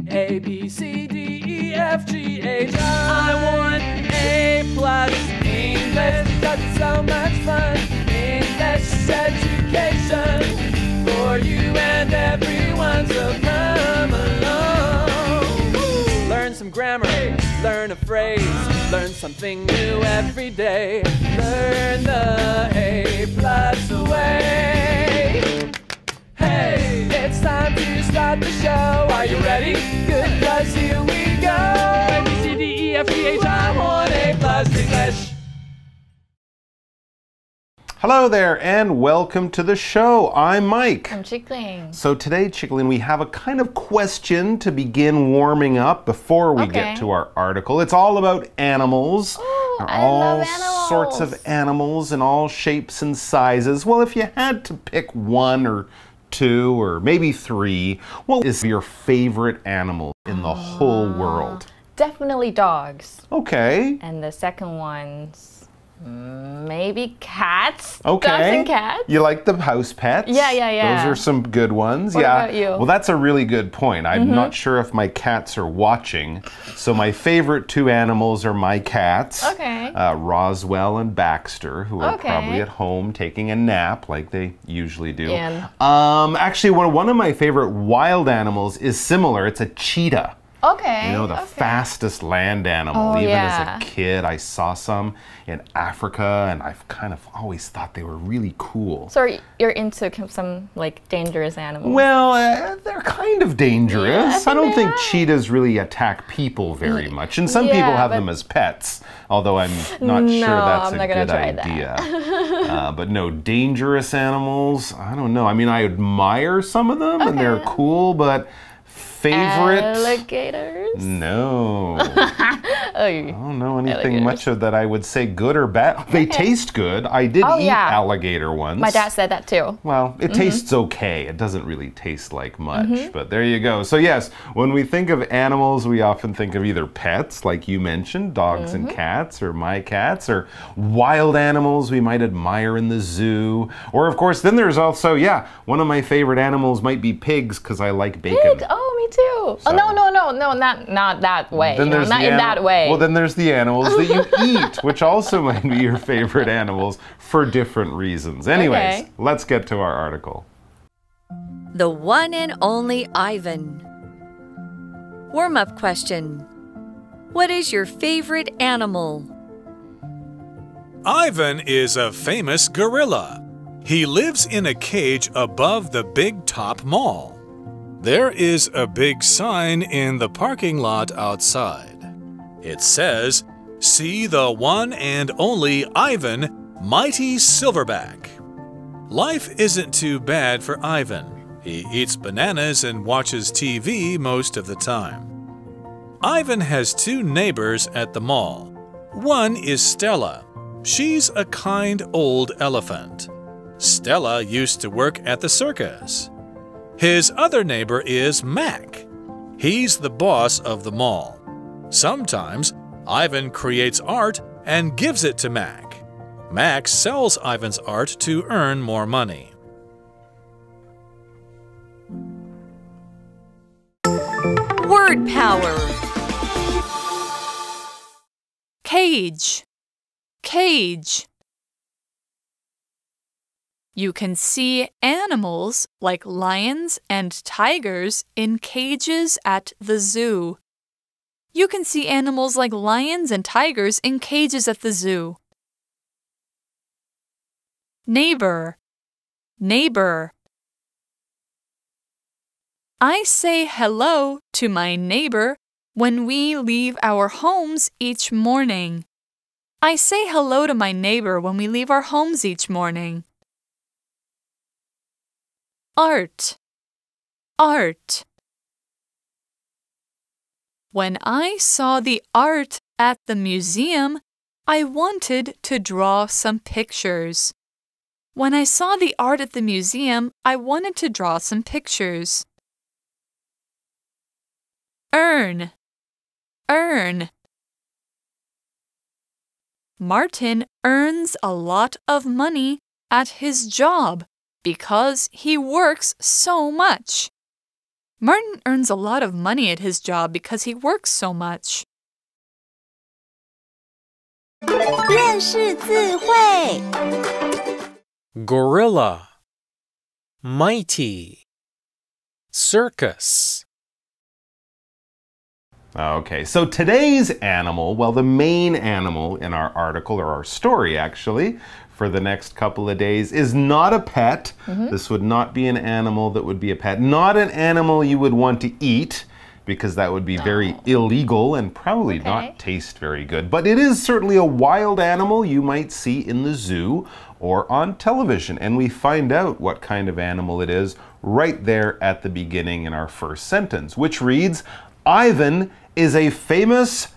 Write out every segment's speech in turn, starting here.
A, B, C, D, E, F, G, H, I want A+. English, that's so much fun. English education for you and everyone, so come along. Learn some grammar, learn a phrase, learn something new every day. Learn the A+ way. Hey, it's time to start the show. Are you ready? Good, 'cause here we go. A, B, C, D, E, F, G, H, I want A+ English. Hello there and welcome to the show. I'm Mike. I'm Chickling. So today, Chickling, we have a kind of question to begin warming up before we get to our article. It's all about animals. Oh, I all love animals. Sorts of animals in all shapes and sizes. Well, if you had to pick one or two or maybe three, what is your favorite animal in the whole world? Definitely dogs. Okay. And the second one's maybe cats. Okay. Dogs and cats. You like the house pets? Yeah. Those are some good ones. What about you? Well, that's a really good point. I'm not sure if my cats are watching. So my favorite two animals are my cats. Okay. Roswell and Baxter, who are Okay. probably at home taking a nap like they usually do. And actually, one of my favorite wild animals is similar. It's a cheetah. okay. You know, the fastest land animal. Oh, Even yeah. as a kid, I saw some in Africa, and I've kind of always thought they were really cool. So you're into some like dangerous animals? Well, they're kind of dangerous. Yeah, I don't think they are. cheetahs really attack people very much, and some people Yeah, have but- them as pets, although I'm not sure that's I'm a not gonna good try idea. But no, dangerous animals, I don't know. I mean, I admire some of them, and they're cool, but favorite? Alligators? No. Oh, I don't know anything Alligators. much of that I would say good or bad. They taste good. I did eat yeah. alligator once. My dad said that too. Well, it tastes okay. It doesn't really taste like much, but there you go. So yes, when we think of animals, we often think of either pets, like you mentioned, dogs and cats, or my cats, or wild animals we might admire in the zoo. Or of course, then there's also, one of my favorite animals might be pigs, because I like bacon. Pigs? Oh, me too. So- Oh, no, not that way. Then there's not the in that way. Well, then there's the animals that you eat, which also might be your favorite animals for different reasons. Anyways, Okay. let's get to our article. The one and only Ivan. Warm-up question. What is your favorite animal? Ivan is a famous gorilla. He lives in a cage above the Big Top Mall. There is a big sign in the parking lot outside. It says, "See the one and only Ivan, mighty silverback." Life isn't too bad for Ivan. He eats bananas and watches TV most of the time. Ivan has two neighbors at the mall. One is Stella. She's a kind old elephant. Stella used to work at the circus. His other neighbor is Mac. He's the boss of the mall. Sometimes, Ivan creates art and gives it to Mac. Mac sells Ivan's art to earn more money. Word power. Cage. Cage. You can see animals like lions and tigers in cages at the zoo. You can see animals like lions and tigers in cages at the zoo. Neighbor. Neighbor. I say hello to my neighbor when we leave our homes each morning. I say hello to my neighbor when we leave our homes each morning. Art. Art. When I saw the art at the museum, I wanted to draw some pictures. When I saw the art at the museum, I wanted to draw some pictures. Earn. Earn. Martin earns a lot of money at his job because he works so much. Martin earns a lot of money at his job because he works so much. 认识字汇 Gorilla, mighty, circus. Okay, so today's animal, well, the main animal in our article, or our story actually, for the next couple of days is not a pet. This would not be an animal that would be a pet. Not an animal you would want to eat, because that would be very illegal and probably not taste very good. But it is certainly a wild animal you might see in the zoo or on television. And we find out what kind of animal it is right there at the beginning in our first sentence, which reads, Ivan is a famous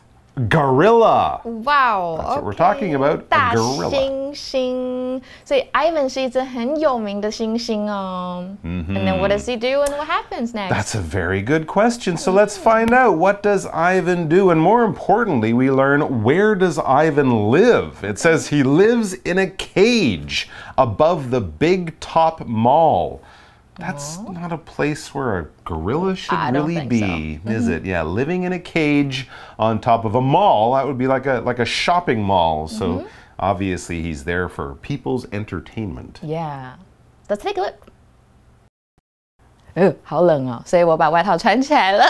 gorilla. Wow, That's what we're talking about, a gorilla. 大猩猩，所以 Ivan 是一只很有名的猩猩哦。And then what does he do and what happens next? That's a very good question. So let's find out, what does Ivan do? And more importantly, we learn, where does Ivan live? It says he lives in a cage above the Big Top Mall. That's not a place where a gorilla should really be, is it? Yeah, living in a cage on top of a mall. That would be like a shopping mall. So obviously he's there for people's entertainment. Yeah, let's take a look. 好冷哦，所以我把外套穿起来了。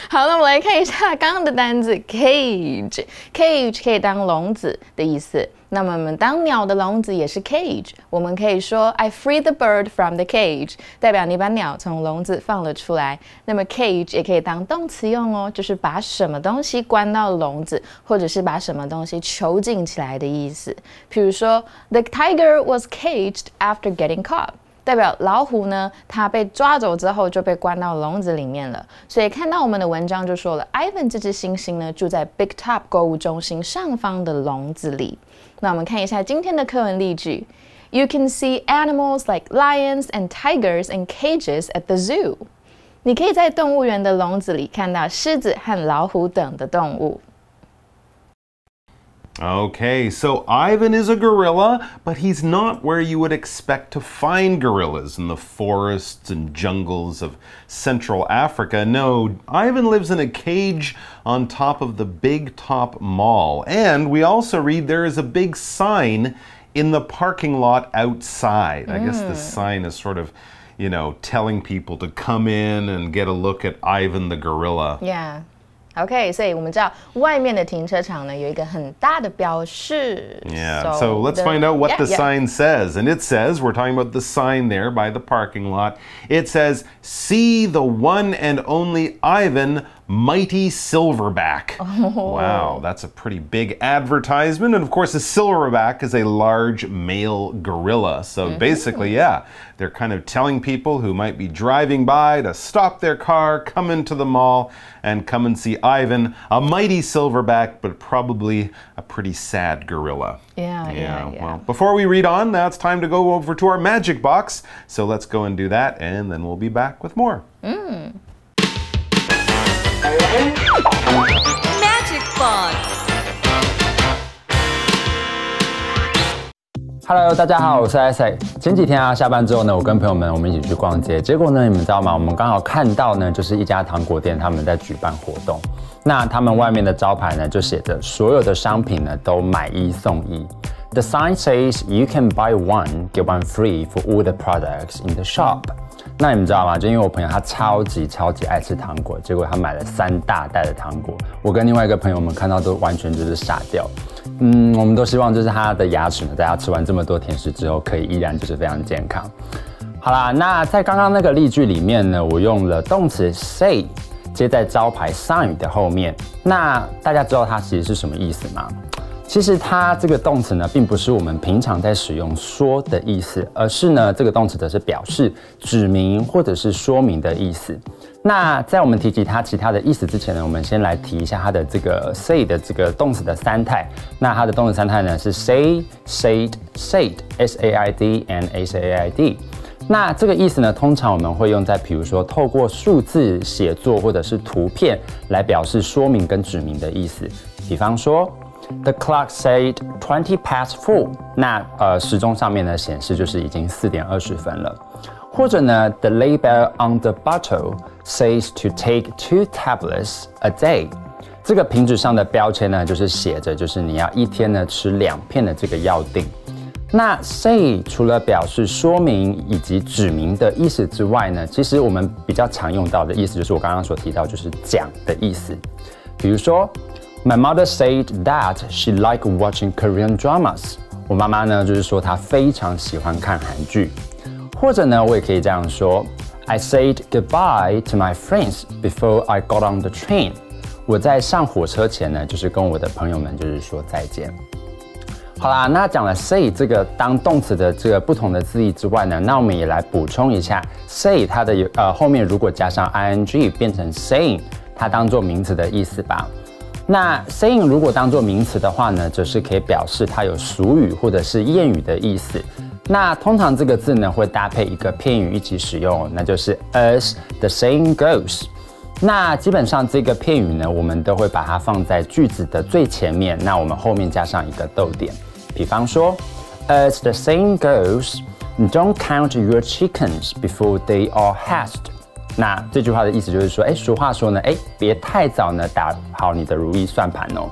好，那我们来看一下刚刚的单字 cage。cage 可以当笼子的意思。那么我们当鸟的笼子也是 cage。我们可以说 I free the bird from the cage， 代表你把鸟从笼子放了出来。那么 cage 也可以当动词用哦，就是把什么东西关到笼子，或者是把什么东西囚禁起来的意思。比如说 The tiger was caged after getting caught。代表老虎呢，它被抓走之后就被关到笼子里面了。所以看到我们的文章就说了 ，Ivan 这只猩猩呢住在 Big Top 购物中心上方的笼子里。那我们看一下今天的课文例句 ：You can see animals like lions and tigers in cages at the zoo。你可以在动物园的笼子里看到狮子和老虎等的动物。Okay, so Ivan is a gorilla, but he's not where you would expect to find gorillas, in the forests and jungles of Central Africa. No, Ivan lives in a cage on top of the Big Top Mall. And we also read there is a big sign in the parking lot outside. I guess the sign is sort of, you know, telling people to come in and get a look at Ivan the gorilla. Yeah.OK， 所以我们知道外面的停车场呢有一个很大的标示。Yeah, so let's find out what the sign says. And it says, we're talking about the sign there by the parking lot. It says, see the one and only Ivan, mighty silverback. Wow, that's a pretty big advertisement. And of course, a silverback is a large male gorilla. So basically, yeah, they're kind of telling people who might be driving by to stop their car, come into the mall, and come and see Ivan, a mighty silverback, but probably a pretty sad gorilla. Yeah. Well, before we read on, now it's time to go over to our magic box. So let's go and do that, and then we'll be back with more. Magic Box. Hello， 大家好，我是 Isaac。前几天下班之后呢，我跟朋友们我们一起去逛街，结果呢，你们知道吗？我们刚好看到呢，就是一家糖果店他们在举办活动。那他们外面的招牌呢，就写着所有的商品呢都买一送一。The sign says you can buy one, get one free for all the products in the shop. 那你们知道吗？就因为我朋友他超级爱吃糖果，结果他买了3大袋的糖果。我跟另外一个朋友们看到都完全就是傻掉。我们都希望就是他的牙齿呢，在他吃完这么多甜食之后，可以依然就是非常健康。好啦，那在刚刚那个例句里面呢，我用了动词 say 接在招牌 sign 的后面。那大家知道它其实是什么意思吗？其实它这个动词呢，并不是我们平常在使用说的意思，而是呢，这个动词则是表示指明或者是说明的意思。那在我们提及它其他的意思之前呢，我们先来提一下它的这个 say 的这个动词的三态。那它的动词三态呢是 say、said、said、S-A-I-D and S-A-I-D。那这个意思呢，通常我们会用在比如说透过数字写作或者是图片来表示说明跟指明的意思。比方说 The clock said 20 past 4。那时钟上面呢显示就是已经4点20分了。或者呢 ，the label on the bottle says to take 2 tablets a day。这个瓶子上的标签呢，就是写着就是你要一天呢吃2片的这个药锭。那 say 除了表示说明以及指明的意思之外呢，其实我们比较常用到的意思就是我刚刚所提到，就是讲的意思。比如说 ，My mother said that she liked watching Korean dramas。我妈妈呢就是说她非常喜欢看韩剧。或者呢，我也可以这样说 ：I said goodbye to my friends before I got on the train。我在上火车前呢，就是跟我的朋友们就是说再见。好啦，那讲了 say 这个当动词的这个不同的字义之外呢，那我们也来补充一下 say 它的后面如果加上 ing 变成 saying， 它当做名词的意思吧。那 saying 如果当做名词的话呢，则是可以表示它有俗语或者是谚语的意思。那通常这个字呢会搭配一个片语一起使用，那就是 as the saying goes。那基本上这个片语呢，我们都会把它放在句子的最前面，那我们后面加上一个逗点。比方说 ，as the saying goes， don't count your chickens before they are hatched。那这句话的意思就是说，俗话说呢，别太早呢打好你的如意算盘哦。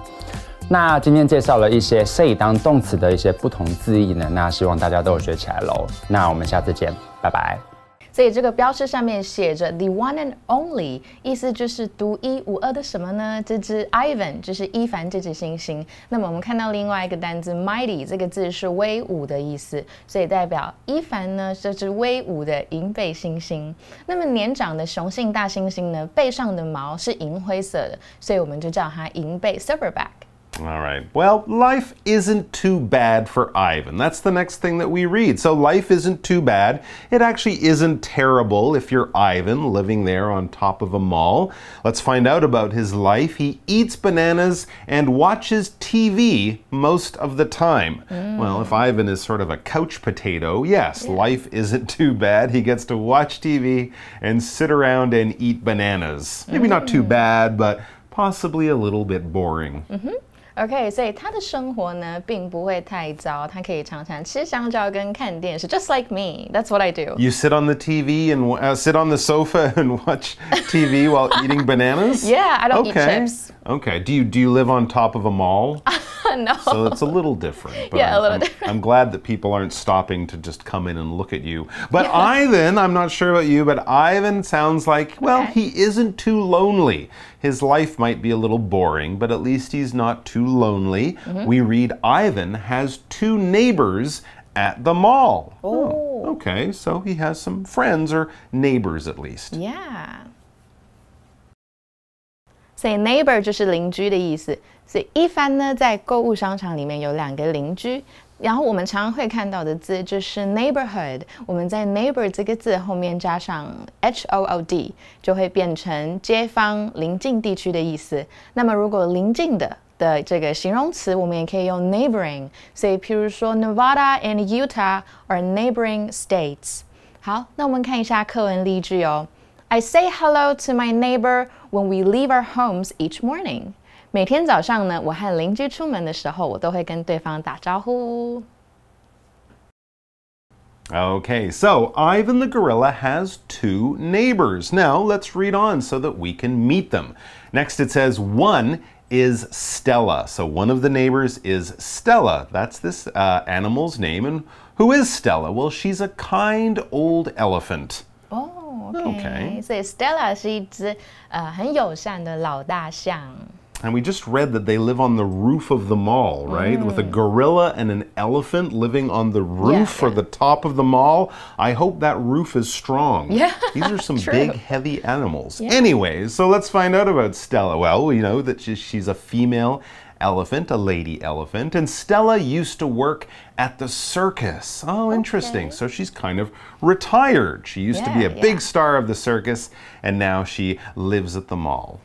那今天介绍了一些 say 当动词的一些不同字义呢，那希望大家都有学起来喽。那我们下次见，拜拜。所以这个标识上面写着 the one and only， 意思就是独一无二的什么呢？这只 Ivan 就是伊凡这只猩猩。那么我们看到另外一个单字 mighty， 这个字是威武的意思，所以代表伊凡呢这只威武的银背猩猩。那么年长的雄性大猩猩呢，背上的毛是银灰色的，所以我们就叫它银背 silverback。All right. Well, life isn't too bad for Ivan. That's the next thing that we read. So life isn't too bad. It actually isn't terrible if you're Ivan living there on top of a mall. Let's find out about his life. He eats bananas and watches TV most of the time. Well, if Ivan is sort of a couch potato, yes, life isn't too bad. He gets to watch TV and sit around and eat bananas. Maybe not too bad, but possibly a little bit boring. OK， 所以他的生活呢，并不会太糟，他可以常常吃香蕉跟看电视 ，just like me. That's what I do. You sit on the TV and sit on the sofa and watch TV while eating bananas? Yeah, I don't eat chips. Okay. Do you live on top of a mall? No. So it's a little different. But Yeah, a little different. I'm glad that people aren't stopping to just come in and look at you. But Ivan, I'm not sure about you, but Ivan sounds like, well, he isn't too lonely. His life might be a little boring, but at least he's not too lonely. We read Ivan has 2 neighbors at the mall. Oh, okay. So he has some friends or neighbors at least. Yeah. 所以 neighbor 就是邻居的意思。所以一帆呢，在购物商场里面有2个邻居。然后我们常常会看到的字就是 neighborhood， 我们在 neighbor 这个字后面加上 hood， 就会变成街坊、邻近地区的意思。那么如果邻近的这个形容词，我们也可以用 neighboring。所以譬如说 Nevada and Utah are neighboring states。好，那我们看一下课文例句哦。I say hello to my neighbor when we leave our homes each morning. 每天早上呢，我和邻居出门的时候，我都会跟对方打招呼。Okay, so Ivan the gorilla has 2 neighbors. Now let's read on so that we can meet them. Next it says one is Stella. So one of the neighbors is Stella. That's this animal's name. And who is Stella? Well, she's a kind old elephant. Oh, okay. 所以 Stella 是一只很友善的老大象。And we just read that they live on the roof of the mall, right? With a gorilla and an elephant living on the roof or the top of the mall. I hope that roof is strong. Yeah, These are some big, heavy animals. Yeah. Anyways, so let's find out about Stella. Well, we know that she's a female elephant, a lady elephant, and Stella used to work at the circus. Oh, interesting. So she's kind of retired. She used to be a big star of the circus, and now she lives at the mall.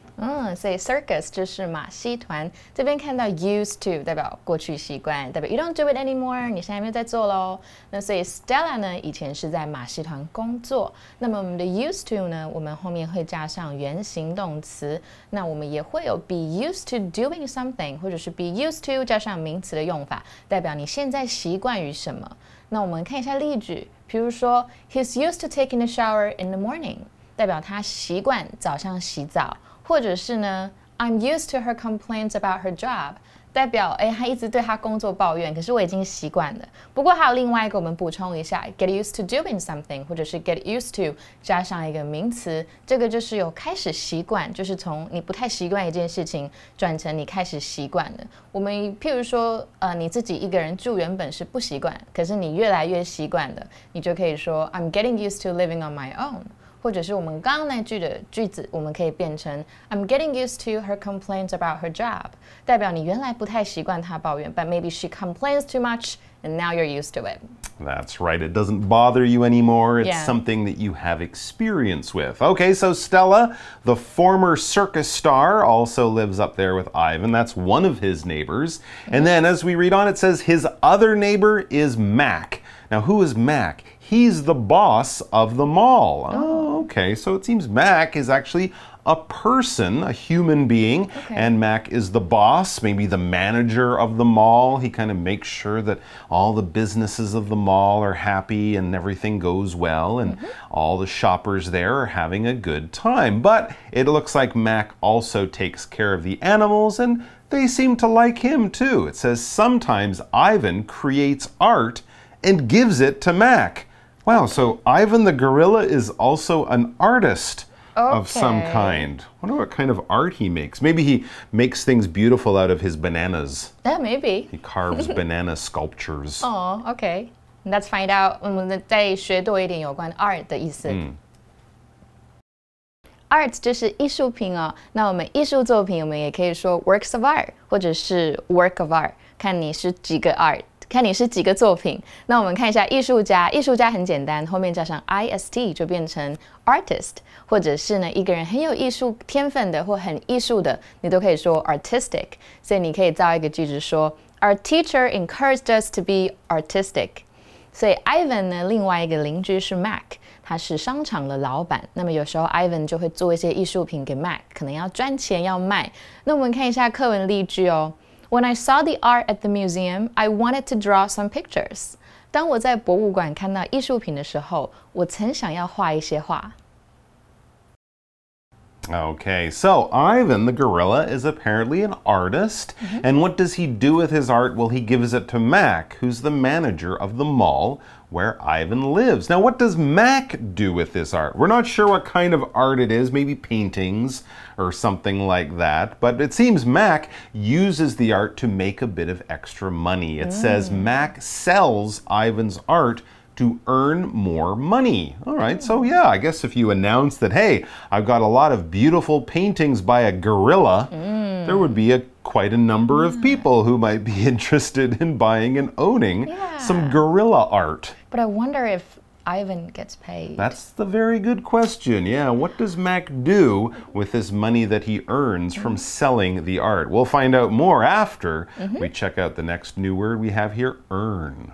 所以 circus 就是马戏团。这边看到 used to 代表过去习惯，代表 you don't do it anymore， 你现在没有在做咯。那所以 Stella 呢，以前是在马戏团工作。那么我们的 used to 呢，我们后面会加上原形动词。那我们也会有 be used to doing something， 或者是 be used to 加上名词的用法，代表你现在习惯于什么。那我们看一下例句，比如说 He's used to taking a shower in the morning， 代表他习惯早上洗澡，或者是呢 I'm used to her complaints about her job， 代表他一直对他工作抱怨，可是我已经习惯了。不过还有另外一个，我们补充一下 get used to doing something， 或者是 get used to 加上一个名词，这个就是有开始习惯，就是从你不太习惯一件事情转成你开始习惯了。我们譬如说你自己一个人住原本是不习惯，可是你越来越习惯了，你就可以说 I'm getting used to living on my own。或者是我们刚刚那句的句子，我们可以变成 I'm getting used to her complaints about her job， 代表你原来不太习惯她抱怨 but maybe she complains too much and now you're used to it. That's right. It doesn't bother you anymore. It's Yeah. something that you have experience with. Okay, so Stella, the former circus star, also lives up there with Ivan. That's one of his neighbors. And then as we read on, it says his other neighbor is Mac. Now, who is Mac? He's the boss of the mall. Oh, okay. So it seems Mac is actually a person, a human being, and Mac is the boss, maybe the manager of the mall. He kind of makes sure that all the businesses of the mall are happy and everything goes well, and all the shoppers there are having a good time. But it looks like Mac also takes care of the animals, and they seem to like him too. It says sometimes Ivan creates art and gives it to Mac. Wow, so Ivan the gorilla is also an artist of some kind. I wonder what kind of art he makes. Maybe he makes things beautiful out of his bananas. Maybe. He carves banana sculptures. Oh, okay. Let's find out. 我们再学多一点有关 art 的意思。Art 就是艺术品哦。那我们艺术作品，我们也可以说 works of art， 或者是 work of art， 看你是几个 art。看你是几个作品，那我们看一下艺术家。艺术家很简单，后面加上 ist 就变成 artist， 或者是呢一个人很有艺术天分的或很艺术的，你都可以说 artistic。所以你可以造一个句子说 Our teacher encouraged us to be artistic。所以 Ivan 呢，另外一个邻居是 Mac， 他是商场的老板。那么有时候 Ivan 就会做一些艺术品给 Mac， 可能要赚钱要卖。那我们看一下课文例句哦。When I saw the art at the museum, I wanted to draw some pictures. 当我在博物馆看到艺术品的时候，我曾想要画一些画。Okay, so Ivan the gorilla is apparently an artist. And what does he do with his art? Well, he gives it to Mac, who's the manager of the mall where Ivan lives. Now, what does Mac do with this art? We're not sure what kind of art it is, maybe paintings or something like that. But it seems Mac uses the art to make a bit of extra money. It says Mac sells Ivan's art to earn more money. All right, so yeah, I guess if you announce that, hey, I've got a lot of beautiful paintings by a gorilla, there would be quite a number of people who might be interested in buying and owning some gorilla art. But I wonder if Ivan gets paid. That's the very good question. Yeah, what does Mac do with this money that he earns from selling the art? We'll find out more after we check out the next new word we have here, earn.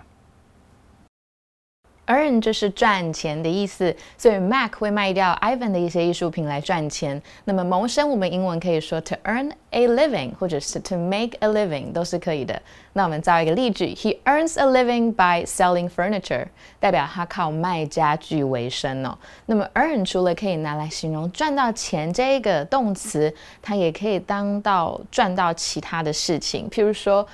Earn 就是赚钱的意思，所以 Mac 会卖掉 Ivan 的一些艺术品来赚钱。那么谋生，我们英文可以说 to earn a living， 或者是 to make a living， 都是可以的。那我们造一个例句 ：He earns a living by selling furniture， 代表他靠卖家具为生哦。那么 earn 除了可以拿来形容赚到钱这个动词，它也可以当到赚到其他的事情，譬如说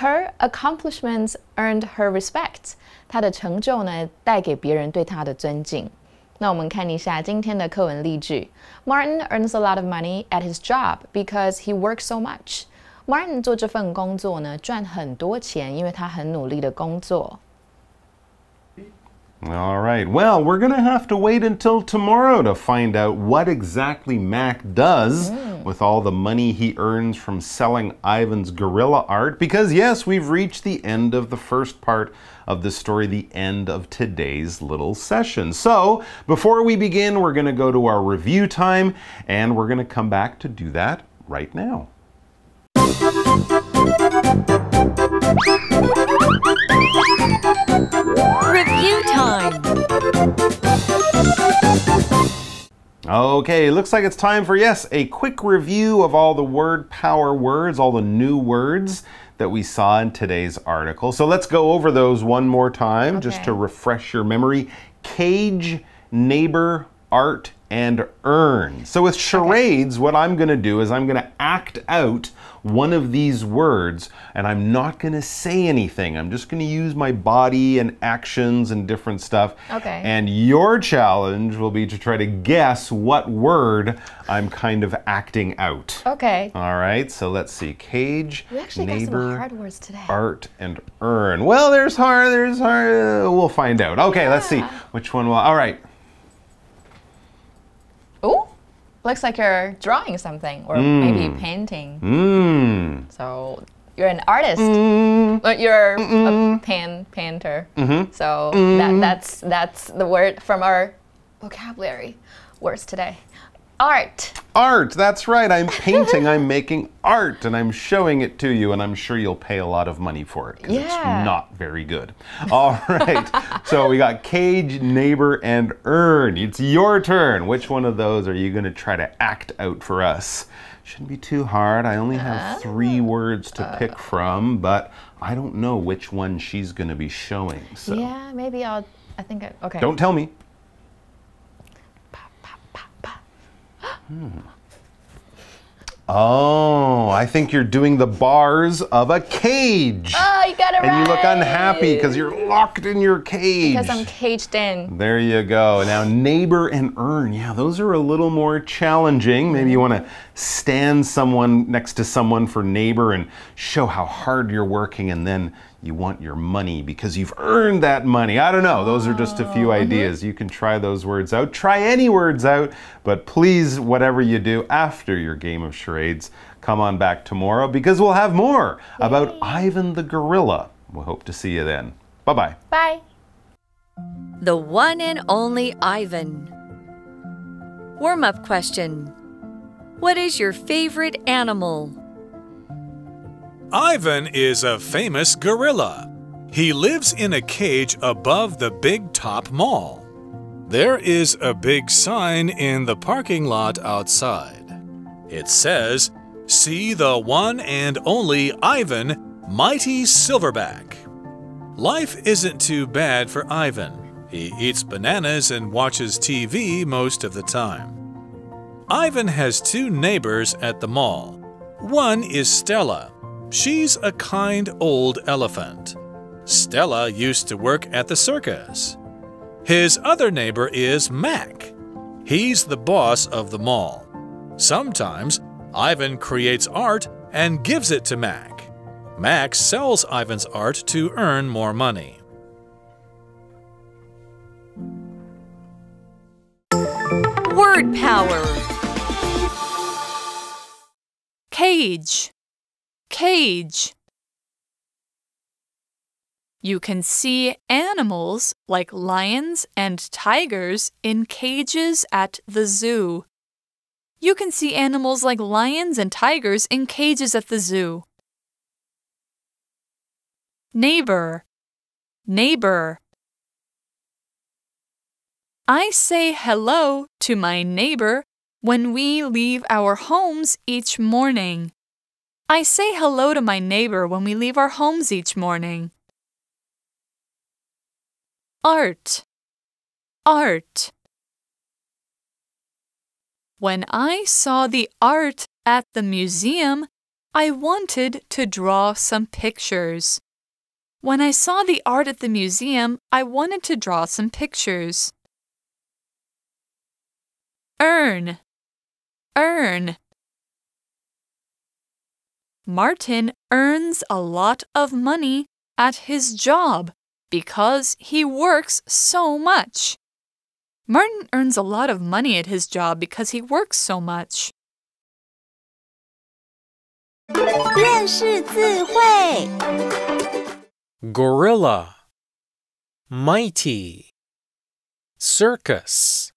Her accomplishments earned her respect。他的成就呢，带给别人对他的尊敬。那我们看一下今天的课文例句 ：Martin earns a lot of money at his job because he works so much. Martin 做这份工作呢，赚很多钱，因为他很努力的工作。All right, well, we're going to have to wait until tomorrow to find out what exactly Mac does with all the money he earns from selling Ivan's gorilla art. Because yes, we've reached the end of the first part of the story, the end of today's little session. So before we begin, we're going to go to our review time, and we're going to come back to do that right now. Review time. Okay, looks like it's time for, yes, a quick review of all the word power words, all the new words that we saw in today's article. So let's go over those one more time, just to refresh your memory. Cage, neighbor, art, and earn. So with charades, what I'm going to do is I'm going to act out one of these words, and I'm not going to say anything. I'm just going to use my body and actions and different stuff. Okay. And your challenge will be to try to guess what word I'm kind of acting out. Okay. All right, so let's see. Cage, We actually got neighbor, some hard words today. art, and earn. Well, there's hard. We'll find out. Okay, let's see which one will. All right. Ooh, looks like you're drawing something or maybe painting. So you're an artist, but you're a painter. So that's the word from our vocabulary words today. Art. Art, that's right. I'm painting, I'm making art, and I'm showing it to you, and I'm sure you'll pay a lot of money for it, because it's not very good. All right, so we got cage, neighbor, and earn. It's your turn. Which one of those are you going to try to act out for us? Shouldn't be too hard. I only have 3 words to pick from, but I don't know which one she's going to be showing. So. Yeah, maybe okay. Don't tell me. Oh, I think you're doing the bars of a cage. Oh, you got it right. And you look unhappy because you're locked in your cage. Because I'm caged in. There you go. Now, neighbor and earn. Yeah, those are a little more challenging. Maybe you want to stand someone next to someone for neighbor and show how hard you're working, and then you want your money because you've earned that money. I don't know. Those are just a few ideas. You can try those words out. Try any words out, but please, whatever you do after your game of charades, come on back tomorrow because we'll have more about Ivan the gorilla. We'll hope to see you then. Bye-bye. Bye. The one and only Ivan. Warm-up question. What is your favorite animal? Ivan is a famous gorilla. He lives in a cage above the big top mall. There is a big sign in the parking lot outside. It says, "See the one and only Ivan, mighty silverback." Life isn't too bad for Ivan. He eats bananas and watches TV most of the time. Ivan has 2 neighbors at the mall. One is Stella. She's a kind old elephant. Stella used to work at the circus. His other neighbor is Mac. He's the boss of the mall. Sometimes Ivan creates art and gives it to Mac. Mac sells Ivan's art to earn more money. Word power. Cage. Cage. You can see animals like lions and tigers in cages at the zoo. You can see animals like lions and tigers in cages at the zoo. Neighbor. Neighbor. I say hello to my neighbor when we leave our homes each morning. I say hello to my neighbor when we leave our homes each morning. Art. Art. When I saw the art at the museum, I wanted to draw some pictures. When I saw the art at the museum, I wanted to draw some pictures. Earn. Earn. Martin earns a lot of money at his job because he works so much. Martin earns a lot of money at his job because he works so much. 认识字汇 Gorilla, mighty, circus,